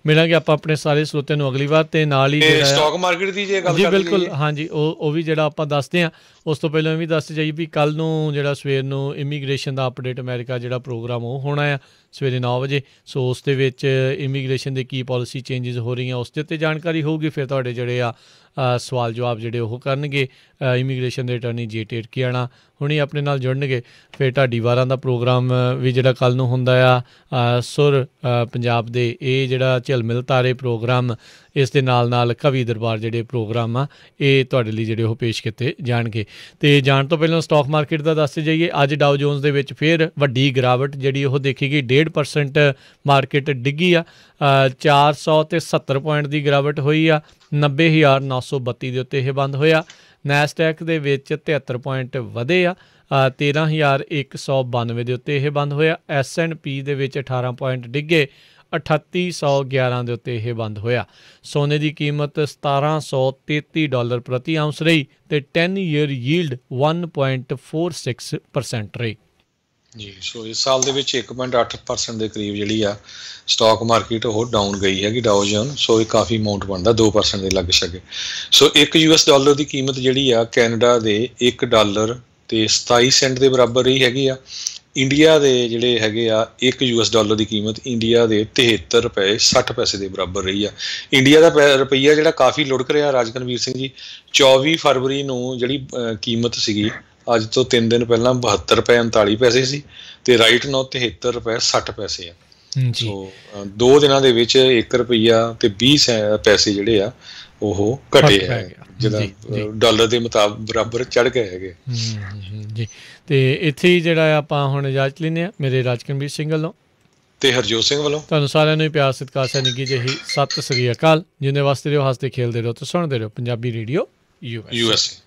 ਮਿਲਾਂਗੇ ਆਪਾਂ ਆਪਣੇ ਸਾਰੇ ਸਰੋਤਿਆਂ ਨੂੰ ਅਗਲੀ ਵਾਰ ਅਤੇ ਨਾਲ ਹੀ ਸਟਾਕ ਮਾਰਕੀਟ ਦੀ ਜੇ ਗੱਲ ਜੀ ਬਿਲਕੁਲ ਹਾਂਜੀ ਉਹ ਵੀ ਜਿਹੜਾ ਆਪਾਂ ਦੱਸਦੇ ਹਾਂ। ਉਸ ਤੋਂ ਪਹਿਲਾਂ ਇਹ ਵੀ ਦੱਸ ਜਾਈਏ ਵੀ ਕੱਲ੍ਹ ਨੂੰ ਜਿਹੜਾ ਸਵੇਰ ਨੂੰ ਇਮੀਗ੍ਰੇਸ਼ਨ ਦਾ ਅਪਡੇਟ ਅਮਰੀਕਾ ਜਿਹੜਾ ਪ੍ਰੋਗਰਾਮ ਉਹ ਹੋਣਾ ਆ ਸਵੇਰੇ 9 ਵਜੇ। ਸੋ ਉਸ ਦੇ ਵਿੱਚ ਇਮੀਗ੍ਰੇਸ਼ਨ ਦੇ ਕੀ ਪਾਲਿਸੀ ਚੇਂਜਿਸ ਹੋ ਰਹੀਆਂ ਉਸ ਦੇ ਉੱਤੇ ਜਾਣਕਾਰੀ ਹੋਊਗੀ। ਫਿਰ ਤੁਹਾਡੇ ਜਿਹੜੇ ਆ ਸਵਾਲ ਜਵਾਬ ਜਿਹੜੇ ਉਹ ਕਰਨਗੇ। ਇਮੀਗ੍ਰੇਸ਼ਨ ਦੇ ਅਟਾਰਨੀ ਜੇ ਟੇਰਕੀਆਣਾ ਹੁਣੀ ਆਪਣੇ ਨਾਲ ਜੁੜਨਗੇ। ਫਿਰ ਢਾਡੀ ਵਾਰਾਂ ਦਾ ਪ੍ਰੋਗਰਾਮ ਵੀ ਜਿਹੜਾ ਕੱਲ੍ਹ ਨੂੰ ਹੁੰਦਾ ਆ, ਸੁਰ ਪੰਜਾਬ ਦੇ ਇਹ ਜਿਹੜਾ ਝਿਲਮਿਲ ਤਾਰੇ ਪ੍ਰੋਗਰਾਮ, ਇਸ ਦੇ ਨਾਲ ਨਾਲ ਕਵੀ ਦਰਬਾਰ ਜਿਹੜੇ ਪ੍ਰੋਗਰਾਮ ਆ ਇਹ ਤੁਹਾਡੇ ਲਈ ਜਿਹੜੇ ਉਹ ਪੇਸ਼ ਕੀਤੇ ਜਾਣਗੇ। ਅਤੇ ਜਾਣ ਤੋਂ ਪਹਿਲਾਂ ਸਟਾਕ ਮਾਰਕੀਟ ਦਾ ਦੱਸਦੇ ਜਾਈਏ। ਅੱਜ ਡਾਓ ਜੋਨਸ ਦੇ ਵਿੱਚ ਫਿਰ ਵੱਡੀ ਗਿਰਾਵਟ ਜਿਹੜੀ ਉਹ ਦੇਖੀ ਗਈ, 1.5% ਮਾਰਕੀਟ ਡਿੱਗੀ ਆ। 470 ਪੁਆਇੰਟ ਦੀ ਗਿਰਾਵਟ ਹੋਈ ਆ। 90,932 ਦੇ ਉੱਤੇ ਇਹ ਬੰਦ ਹੋਇਆ। ਨੈਸਡੈਕ ਦੇ ਵਿੱਚ 73 ਪੁਆਇੰਟ ਵਧੇ ਆ। 13,192 ਦੇ ਉੱਤੇ ਇਹ ਬੰਦ ਹੋਇਆ। S&P ਦੇ ਵਿੱਚ 18 ਪੁਆਇੰਟ ਡਿੱਗੇ। 3811 ਦੇ ਉੱਤੇ ਇਹ ਬੰਦ ਹੋਇਆ। ਸੋਨੇ ਦੀ ਕੀਮਤ $1733 ਪ੍ਰਤੀ ਆਉਂਸ ਰਹੀ ਅਤੇ 10 ਈਅਰ ਯੀਲਡ 1.46% ਰਹੀ। ਜੀ, ਸੋ ਇਸ ਸਾਲ ਦੇ ਵਿੱਚ 1.8% ਦੇ ਕਰੀਬ ਜਿਹੜੀ ਆ ਸਟਾਕ ਮਾਰਕੀਟ ਉਹ ਡਾਊਨ ਗਈ ਹੈਗੀ ਡਾਓ ਜੋਨ। ਸੋ ਇਹ ਕਾਫੀ ਅਮਾਊਂਟ ਬਣਦਾ, 2% ਦੇ ਲੱਗ ਸਕੇ। ਸੋ $1 ਦੀ ਕੀਮਤ ਜਿਹੜੀ ਆ ਕੈਨੇਡਾ ਦੇ $1.27 ਦੇ ਬਰਾਬਰ ਰਹੀ ਹੈਗੀ ਆ। ਇੰਡੀਆ ਦੇ ਜਿਹੜੇ ਹੈਗੇ ਆ $1 ਦੀ ਕੀਮਤ ਇੰਡੀਆ ਦੇ $73.60 ਦੇ ਬਰਾਬਰ ਰਹੀ ਆ। ਇੰਡੀਆ ਦਾ ਰੁਪਈਆ ਜਿਹੜਾ ਕਾਫੀ ਲੁੜਕ ਰਿਹਾ ਰਾਜਕਨਵੀਰ ਸਿੰਘ ਜੀ। 24 ਫਰਵਰੀ ਨੂੰ ਜਿਹੜੀ ਕੀਮਤ ਸੀਗੀ ਅੱਜ ਤੋਂ 3 ਦਿਨ ਪਹਿਲਾਂ $72.39 ਸੀ ਅਤੇ ਰਾਈਟ ਨਾਓ $73.60 ਆ। ਸੋ 2 ਦਿਨਾਂ ਦੇ ਵਿੱਚ $1 ਅਤੇ 20 ਪੈਸੇ ਜਿਹੜੇ ਆ ਉਹ ਘਟੇ ਹੈ, ਜਿਹੜਾ ਡਾਲਰ ਦੇ ਬਰਾਬਰ ਚੜ੍ਹ ਗਏ ਹੈਗੇ ਜੀ। ਅਤੇ ਇੱਥੇ ਹੀ ਜਿਹੜਾ ਆਪਾਂ ਹੁਣ ਇਜਾਜ਼ਤ ਲੈਂਦੇ ਹਾਂ। ਮੇਰੇ ਰਾਜਕਨਵੀਰ ਸਿੰਘ ਵੱਲੋਂ ਅਤੇ ਹਰਜੋਤ ਸਿੰਘ ਵੱਲੋਂ ਤੁਹਾਨੂੰ ਸਾਰਿਆਂ ਨੂੰ ਹੀ ਪਿਆਰ ਸਤਿਕਾਰ ਸਹਿ ਨਿੱਘੀ ਜਿਹੀ ਸਤਿ ਸ੍ਰੀ ਅਕਾਲ। ਜਿਉਂਦੇ ਵਸਦੇ ਰਹੋ, ਹੱਸਦੇ ਖੇਲਦੇ ਰਹੋ ਅਤੇ ਸੁਣਦੇ ਰਹੋ ਪੰਜਾਬੀ ਰੇਡੀਓ USA।